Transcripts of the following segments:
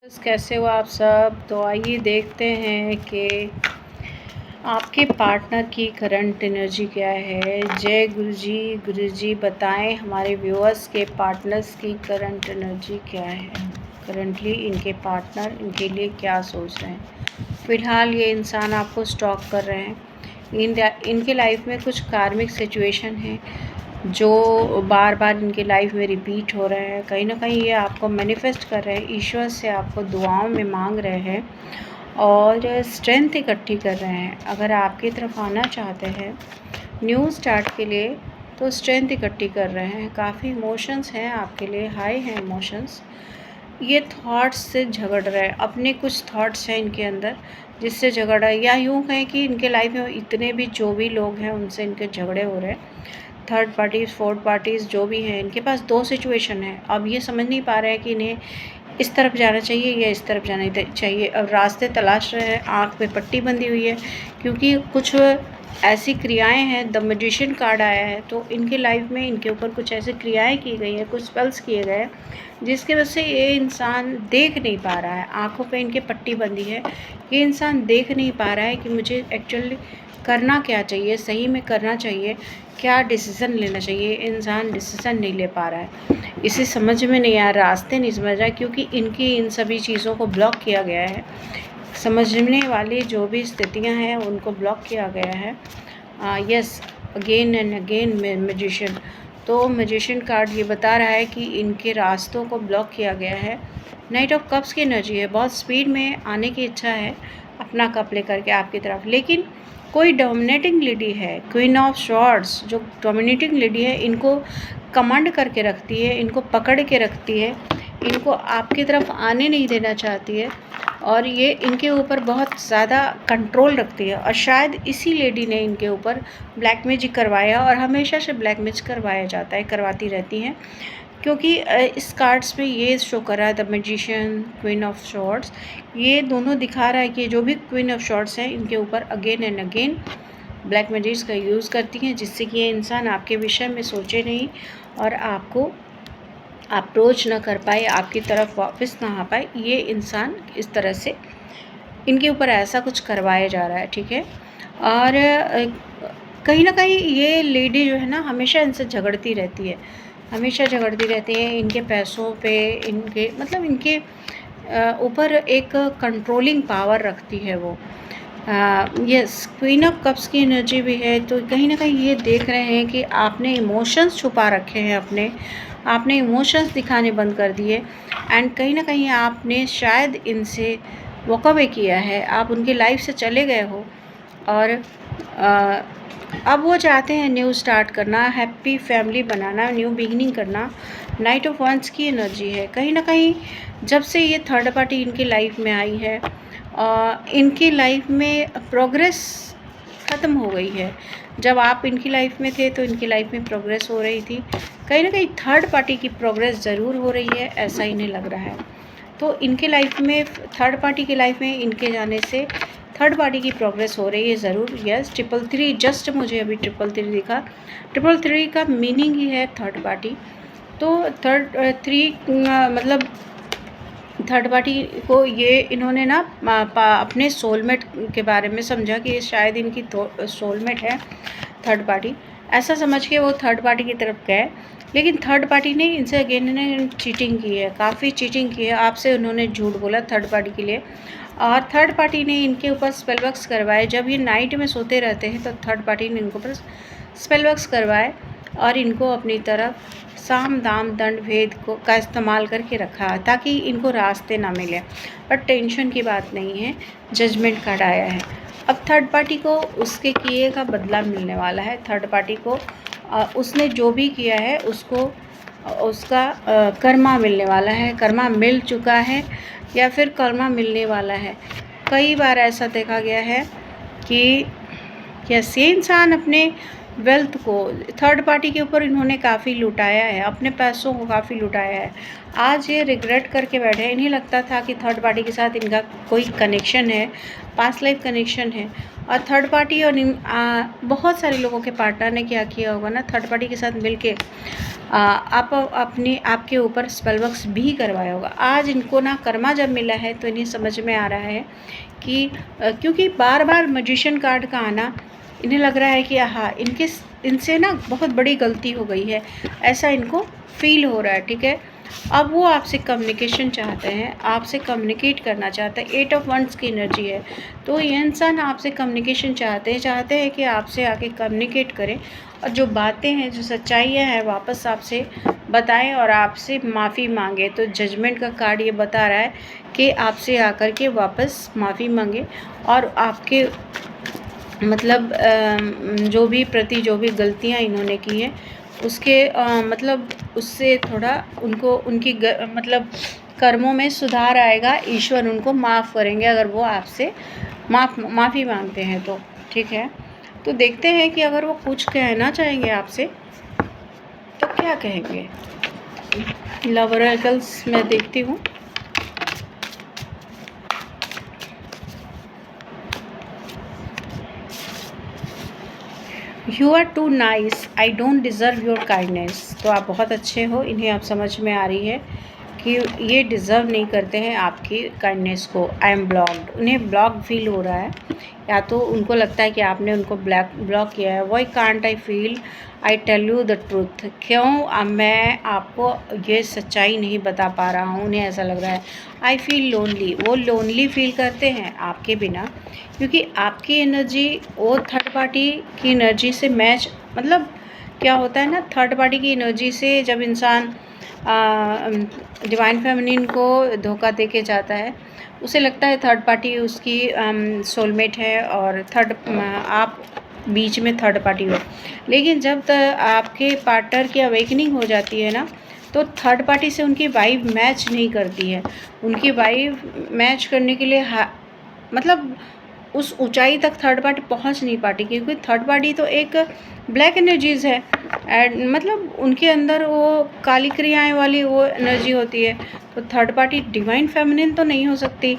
कैसे हो आप सब। तो आइए देखते हैं कि आपके पार्टनर की करंट एनर्जी क्या है। जय गुरु जी बताएं हमारे व्यूअर्स के पार्टनर्स की करंट एनर्जी क्या है। करंटली इनके पार्टनर इनके लिए क्या सोच रहे हैं। फ़िलहाल ये इंसान आपको स्टॉक कर रहे हैं। इनके लाइफ में कुछ कार्मिक सिचुएशन है जो बार बार इनके लाइफ में रिपीट हो रहे हैं। कहीं ना कहीं ये आपको मैनिफेस्ट कर रहे हैं, ईश्वर से आपको दुआओं में मांग रहे हैं और स्ट्रेंथ इकट्ठी कर रहे हैं। अगर आपकी तरफ आना चाहते हैं न्यू स्टार्ट के लिए तो स्ट्रेंथ इकट्ठी कर रहे हैं। काफ़ी इमोशंस हैं आपके लिए, हाई हैं इमोशंस। ये थॉट्स से झगड़ रहे हैं, अपने कुछ थॉट्स हैं इनके अंदर जिससे झगड़ रहा है, या यूँ कहें कि इनके लाइफ में इतने भी जो भी लोग हैं उनसे इनके झगड़े हो रहे हैं। थर्ड पार्टीज़, फोर्थ पार्टीज़ जो भी हैं, इनके पास दो सिचुएशन है। अब ये समझ नहीं पा रहे हैं कि इन्हें इस तरफ जाना चाहिए या इस तरफ जाना चाहिए। अब रास्ते तलाश रहे हैं, आँख पे पट्टी बंधी हुई है क्योंकि कुछ ऐसी क्रियाएं हैं। द मैजिशियन कार्ड आया है तो इनके लाइफ में इनके ऊपर कुछ ऐसी क्रियाएं की गई हैं, कुछ स्पेल्स किए गए हैं जिसके वजह से ये इंसान देख नहीं पा रहा है। आँखों पे इनके पट्टी बंधी है। ये इंसान देख नहीं पा रहा है कि मुझे एक्चुअली करना क्या चाहिए, सही में करना चाहिए, क्या डिसीज़न लेना चाहिए। इंसान डिसीज़न नहीं ले पा रहा है, इसे समझ में नहीं आ रहा, रास्ते नहीं समझ रहा क्योंकि इनकी इन सभी चीज़ों को ब्लॉक किया गया है। समझने वाली जो भी स्थितियां हैं उनको ब्लॉक किया गया है। Yes, again and again magician. तो मैजिशियन कार्ड ये बता रहा है कि इनके रास्तों को ब्लॉक किया गया है। नाइट ऑफ कप्स की एनर्जी है, बहुत स्पीड में आने की इच्छा है अपना कप लेकर के आपकी तरफ, लेकिन कोई डोमिनेटिंग लेडी है, क्वीन ऑफ स्वॉर्ड्स जो डोमिनेटिंग लेडी है, इनको कमांड करके रखती है, इनको पकड़ के रखती है, इनको आपकी तरफ आने नहीं देना चाहती है और ये इनके ऊपर बहुत ज़्यादा कंट्रोल रखती है। और शायद इसी लेडी ने इनके ऊपर ब्लैक मैजिक करवाया और हमेशा से ब्लैक मैजिक करवाया जाता है, करवाती रहती हैं क्योंकि इस कार्ड्स में ये शो कर रहा है the magician, queen of swords. ये दोनों दिखा रहा है कि जो भी क्वीन ऑफ स्वॉर्ड्स हैं इनके ऊपर again and again black magics का यूज़ करती हैं जिससे कि ये इंसान आपके विषय में सोचे नहीं और आपको अप्रोच ना कर पाए, आपकी तरफ वापस ना आ पाए। ये इंसान इस तरह से इनके ऊपर ऐसा कुछ करवाया जा रहा है, ठीक है। और कहीं ना कहीं ये लेडी जो है ना हमेशा इनसे झगड़ती रहती है, हमेशा झगड़ती रहती है इनके पैसों पे, इनके मतलब इनके ऊपर एक कंट्रोलिंग पावर रखती है वो। यस, क्वीन ऑफ कप्स की एनर्जी भी है। तो कहीं ना कहीं ये देख रहे हैं कि आपने इमोशंस छुपा रखे हैं अपने, आपने इमोशंस दिखाने बंद कर दिए एंड कहीं ना कहीं आपने शायद इनसे वॉक अवे किया है, आप उनकी लाइफ से चले गए हो और अब वो चाहते हैं न्यू स्टार्ट करना, हैप्पी फैमिली बनाना, न्यू बिगिनिंग करना। नाइट ऑफ वंस की एनर्जी है। कहीं ना कहीं जब से ये थर्ड पार्टी इनकी लाइफ में आई है इनकी लाइफ में प्रोग्रेस ख़त्म हो गई है। जब आप इनकी लाइफ में थे तो इनकी लाइफ में प्रोग्रेस हो रही थी, कहीं ना कहीं थर्ड पार्टी की प्रोग्रेस ज़रूर हो रही है, ऐसा इन्हें लग रहा है। तो इनके लाइफ में थर्ड पार्टी की लाइफ में इनके जाने से थर्ड पार्टी की प्रोग्रेस हो रही है ज़रूर। यस, 333 जस्ट मुझे अभी 333 दिखा। 333 का मीनिंग ही है थर्ड पार्टी। तो थर्ड मतलब थर्ड पार्टी को ये इन्होंने ना अपने सोलमेट के बारे में समझा कि शायद इनकी सोलमेट है थर्ड पार्टी, ऐसा समझ के वो थर्ड पार्टी की तरफ गए। लेकिन थर्ड पार्टी ने इनसे अगेन ने चीटिंग की है, काफ़ी चीटिंग की है, आपसे उन्होंने झूठ बोला थर्ड पार्टी के लिए। और थर्ड पार्टी ने इनके ऊपर स्पेल वर्क्स करवाए। जब ये नाइट में सोते रहते हैं तो थर्ड पार्टी ने इनके ऊपर स्पेल वर्क्स करवाए और इनको अपनी तरफ साम दाम दंड भेद का इस्तेमाल करके रखा है ताकि इनको रास्ते ना मिले। पर टेंशन की बात नहीं है, जजमेंट कार्ड आया है। अब थर्ड पार्टी को उसके किए का बदला मिलने वाला है। थर्ड पार्टी को उसने जो भी किया है उसको उसका कर्मा मिलने वाला है, कर्मा मिल चुका है या फिर कर्मा मिलने वाला है। कई बार ऐसा देखा गया है कि ये इंसान अपने वेल्थ को थर्ड पार्टी के ऊपर इन्होंने काफ़ी लुटाया है, अपने पैसों को काफ़ी लुटाया है। आज ये रिग्रेट करके बैठे हैं। इन्हें लगता था कि थर्ड पार्टी के साथ इनका कोई कनेक्शन है, पास्ट लाइफ कनेक्शन है, और थर्ड पार्टी और बहुत सारे लोगों के पार्टनर ने क्या किया होगा ना, थर्ड पार्टी के साथ मिलके आप अपने आपके ऊपर स्पेल वर्क्स भी करवाया होगा। आज इनको ना कर्मा जब मिला है तो इन्हें समझ में आ रहा है कि क्योंकि बार बार मैजिशियन कार्ड का आना, इन्हें लग रहा है कि हाँ इनसे ना बहुत बड़ी गलती हो गई है, ऐसा इनको फील हो रहा है। ठीक है, अब वो आपसे कम्युनिकेशन चाहते हैं, आपसे कम्युनिकेट करना चाहते हैं। 8 ऑफ वंस की एनर्जी है, तो ये इंसान आपसे कम्युनिकेशन चाहते हैं कि आपसे आके कम्युनिकेट करें और जो बातें हैं, जो सच्चाइयाँ हैं, वापस आपसे बताएं और आपसे माफ़ी मांगे। तो जजमेंट का कार्ड ये बता रहा है कि आपसे आकर के वापस माफ़ी मांगे और आपके मतलब जो भी गलतियाँ इन्होंने की हैं उसके मतलब उससे थोड़ा उनको उनकी मतलब कर्मों में सुधार आएगा। ईश्वर उनको माफ़ करेंगे अगर वो आपसे माफ़ी मांगते हैं तो। ठीक है, तो देखते हैं कि अगर वो कुछ कहना चाहेंगे आपसे तो क्या कहेंगे। लव ऑरेकल्स मैं देखती हूँ। You are too nice, I don't deserve your kindness. तो आप बहुत अच्छे हो, इन्हें आप समझ में आ रही है कि ये डिज़र्व नहीं करते हैं आपकी काइंडनेस को। आई एम ब्लॉक्ड, उन्हें ब्लॉक फील हो रहा है, या तो उनको लगता है कि आपने उनको ब्लॉक किया है। Why can't I feel I tell you the truth, क्यों मैं आपको ये सच्चाई नहीं बता पा रहा हूँ। उन्हें ऐसा लग रहा है आई फील लोनली, वो लोनली फील करते हैं आपके बिना, क्योंकि आपकी एनर्जी वो थर्ड पार्टी की एनर्जी से मैच, मतलब क्या होता है ना, थर्ड पार्टी की एनर्जी से जब इंसान डिवाइन फेमिनिन को धोखा दे के जाता है, उसे लगता है थर्ड पार्टी उसकी सोलमेट है और आप बीच में थर्ड पार्टी हो। लेकिन जब तक आपके पार्टनर की अवेकनिंग हो जाती है ना, तो थर्ड पार्टी से उनकी वाइब मैच नहीं करती है। उनकी वाइब मैच करने के लिए मतलब उस ऊंचाई तक थर्ड पार्टी पहुंच नहीं पाती, क्योंकि थर्ड पार्टी तो एक ब्लैक एनर्जीज़ है एंड मतलब उनके अंदर वो काली क्रियाएं वाली वो एनर्जी होती है। तो थर्ड पार्टी डिवाइन फेमिनिन तो नहीं हो सकती,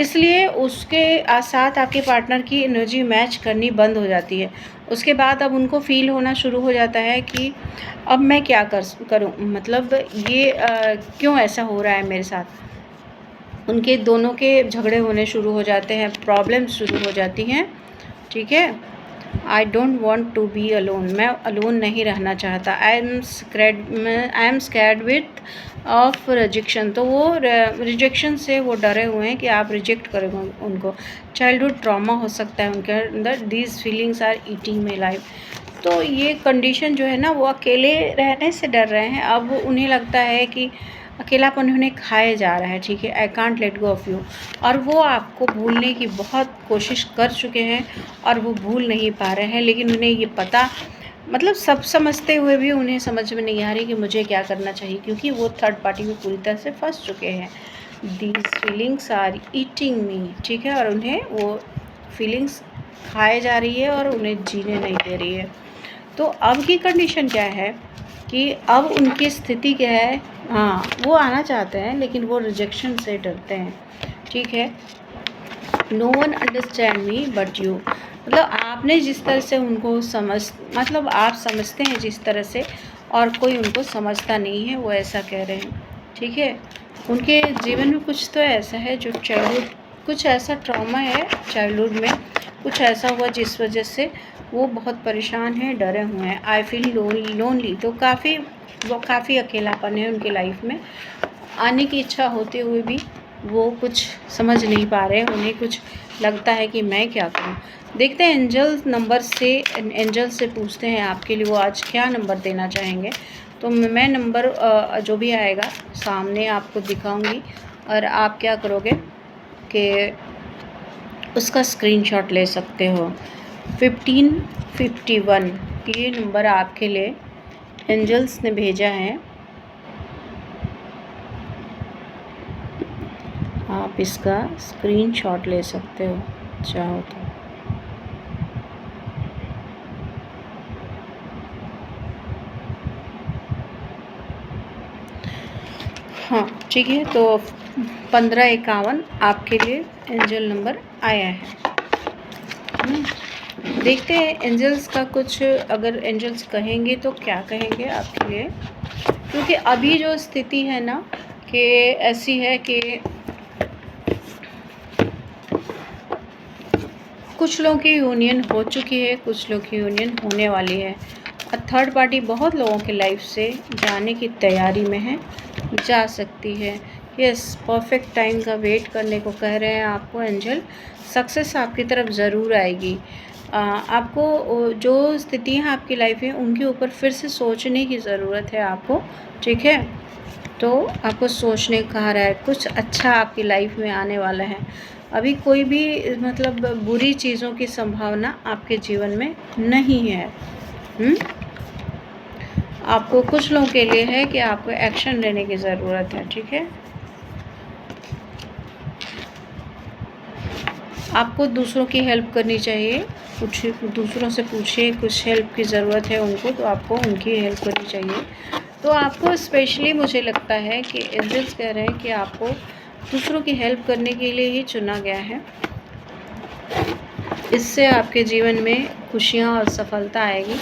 इसलिए उसके साथ आपके पार्टनर की एनर्जी मैच करनी बंद हो जाती है। उसके बाद अब उनको फील होना शुरू हो जाता है कि अब मैं क्या करूं, मतलब ये क्यों ऐसा हो रहा है मेरे साथ। उनके दोनों के झगड़े होने शुरू हो जाते हैं, प्रॉब्लम्स शुरू हो जाती हैं। ठीक है, I don't want to be alone, मैं अलोन नहीं रहना चाहता। I am scared with of rejection, तो वो रिजेक्शन से वो डरे हुए हैं कि आप रिजेक्ट करोगे उनको। चाइल्डहुड ट्रॉमा हो सकता है उनके अंदर, these feelings are eating my life. तो ये कंडीशन जो है ना, वो अकेले रहने से डर रहे हैं। अब उन्हें लगता है कि अकेलापन उन्हें खाए जा रहा है। ठीक है, I can't let go of you, और वो आपको भूलने की बहुत कोशिश कर चुके हैं और वो भूल नहीं पा रहे हैं। लेकिन उन्हें ये पता, मतलब सब समझते हुए भी उन्हें समझ में नहीं आ रही कि मुझे क्या करना चाहिए, क्योंकि वो थर्ड पार्टी में पूरी तरह से फंस चुके हैं। दीज फीलिंग्स आर ईटिंग मी। ठीक है, और उन्हें वो फीलिंग्स खाए जा रही है और उन्हें जीने नहीं दे रही है। तो अब की कंडीशन क्या है कि अब उनकी स्थिति क्या है, हाँ वो आना चाहते हैं लेकिन वो रिजेक्शन से डरते हैं। ठीक है, no one understand me but you, मतलब आपने जिस तरह से उनको मतलब आप समझते हैं जिस तरह से, और कोई उनको समझता नहीं है, वो ऐसा कह रहे हैं। ठीक है, उनके जीवन में कुछ तो ऐसा है जो चाइल्डहुड, कुछ ऐसा ट्रॉमा है चाइल्डहुड में, कुछ ऐसा हुआ जिस वजह से वो बहुत परेशान हैं, डरे हुए हैं। आई फील लोनली, तो काफ़ी अकेलापन है उनकी लाइफ में। आने की इच्छा होते हुए भी वो कुछ समझ नहीं पा रहे हैं, उन्हें कुछ लगता है कि मैं क्या करूं। देखते हैं एंजल से पूछते हैं आपके लिए वो आज क्या नंबर देना चाहेंगे। तो मैं नंबर जो भी आएगा सामने आपको दिखाऊंगी, और आप क्या करोगे कि उसका स्क्रीनशॉट ले सकते हो। 1551 ये नंबर आपके लिए एंजल्स ने भेजा है, आप इसका स्क्रीनशॉट ले सकते हो चाहो तो। हाँ ठीक है, तो 1551 आपके लिए एंजल नंबर आया है। देखते हैं एंजल्स का कुछ, अगर एंजल्स कहेंगे तो क्या कहेंगे आपके लिए, क्योंकि अभी जो स्थिति है ना कि ऐसी है कि कुछ लोगों की यूनियन हो चुकी है, कुछ लोगों की यूनियन होने वाली है, और थर्ड पार्टी बहुत लोगों की लाइफ से जाने की तैयारी में है, जा सकती है। यस, परफेक्ट टाइम का वेट करने को कह रहे हैं आपको एंजल। सक्सेस आपकी तरफ ज़रूर आएगी। आपको जो स्थितियाँ आपकी लाइफ में उनके ऊपर फिर से सोचने की ज़रूरत है आपको, ठीक है। तो आपको सोचने को कहा रहा है, कुछ अच्छा आपकी लाइफ में आने वाला है। अभी कोई भी मतलब बुरी चीज़ों की संभावना आपके जीवन में नहीं है। आपको कुछ लोगों के लिए है कि आपको एक्शन लेने की ज़रूरत है, ठीक है। आपको दूसरों की हेल्प करनी चाहिए, कुछ दूसरों से पूछिए, कुछ हेल्प की ज़रूरत है उनको, तो आपको उनकी हेल्प करनी चाहिए। तो आपको स्पेशली मुझे लगता है कि एंजल्स कह रहे हैं कि आपको दूसरों की हेल्प करने के लिए ही चुना गया है। इससे आपके जीवन में खुशियाँ और सफलता आएगी।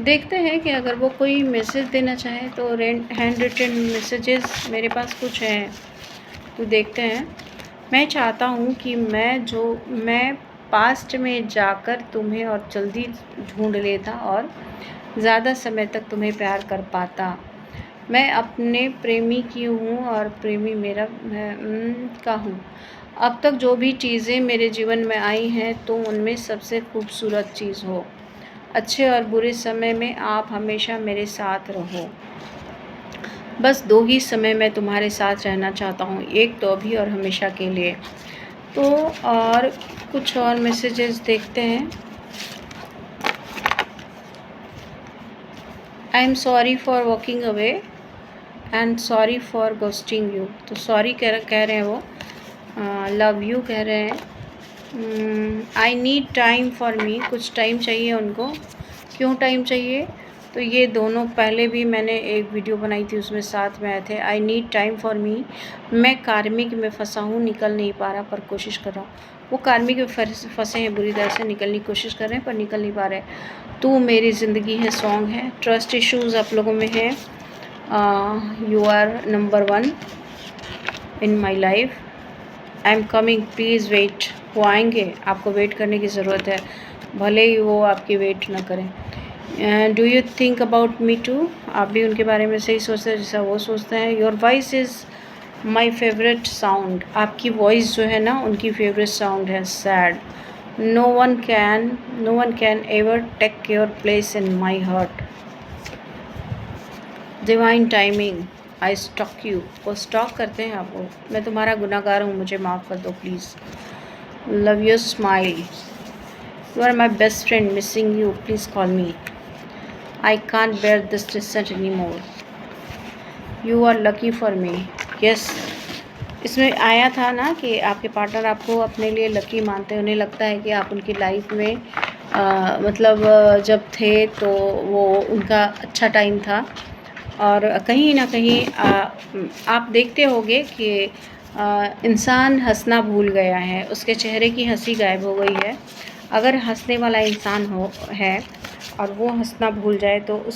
देखते हैं कि अगर वो कोई मैसेज देना चाहे तो हैंड रिटन मैसेजेस मेरे पास कुछ हैं, तो देखते हैं। मैं चाहता हूँ कि मैं पास्ट में जाकर तुम्हें और जल्दी ढूंढ लेता और ज़्यादा समय तक तुम्हें प्यार कर पाता। मैं अपने प्रेमी की हूँ और प्रेमी मेरा का हूँ। अब तक जो भी चीज़ें मेरे जीवन में आई हैं तो उनमें सबसे खूबसूरत चीज़ हो। अच्छे और बुरे समय में आप हमेशा मेरे साथ रहो। बस 2 ही समय मैं तुम्हारे साथ रहना चाहता हूँ, एक तो अभी और हमेशा के लिए। तो और कुछ और मैसेजेस देखते हैं। I am sorry for walking away and sorry for ghosting you. तो सॉरी कह रहे हैं वो, लव यू कह रहे हैं। I need time for me, कुछ टाइम चाहिए उनको। क्यों टाइम चाहिए? तो ये दोनों पहले भी मैंने एक वीडियो बनाई थी, उसमें साथ में आए थे। I need time for me, मैं कार्मिक में फंसा हूँ, निकल नहीं पा रहा पर कोशिश कर रहा हूँ। वो कार्मिक में फंसे हैं, बुरी तरह से निकलने की कोशिश कर रहे हैं पर निकल नहीं पा रहे। तू मेरी ज़िंदगी है सॉन्ग है। ट्रस्ट इश्यूज़ आप लोगों में है। You are number 1 in my life. I am coming, please wait. वो आएंगे, आपको वेट करने की ज़रूरत है, भले ही वो आपकी वेट ना करें। Do you think about me too, आप भी उनके बारे में सही सोचते हैं जैसा वो सोचते हैं। Your voice is my favourite sound, आपकी वॉइस जो है ना उनकी फेवरेट साउंड है। Sad, no one can ever take your place in my heart. Divine timing, I stalk you, वो स्टॉक करते हैं आपको। मैं तुम्हारा गुनहगार हूँ, मुझे माफ़ कर दो please. Love your smile, you are my best friend, missing you, please call me. I can't bear this distance any more, you are lucky for me. Yes, इसमें आया था ना कि आपके पार्टनर आपको अपने लिए लकी मानते हैं। उन्हें लगता है कि आप उनकी लाइफ में मतलब जब थे तो वो उनका अच्छा टाइम था, और कहीं ना कहीं आप देखते होंगे कि इंसान हंसना भूल गया है, उसके चेहरे की हंसी गायब हो गई है। अगर हंसने वाला इंसान है और वो हंसना भूल जाए तो उस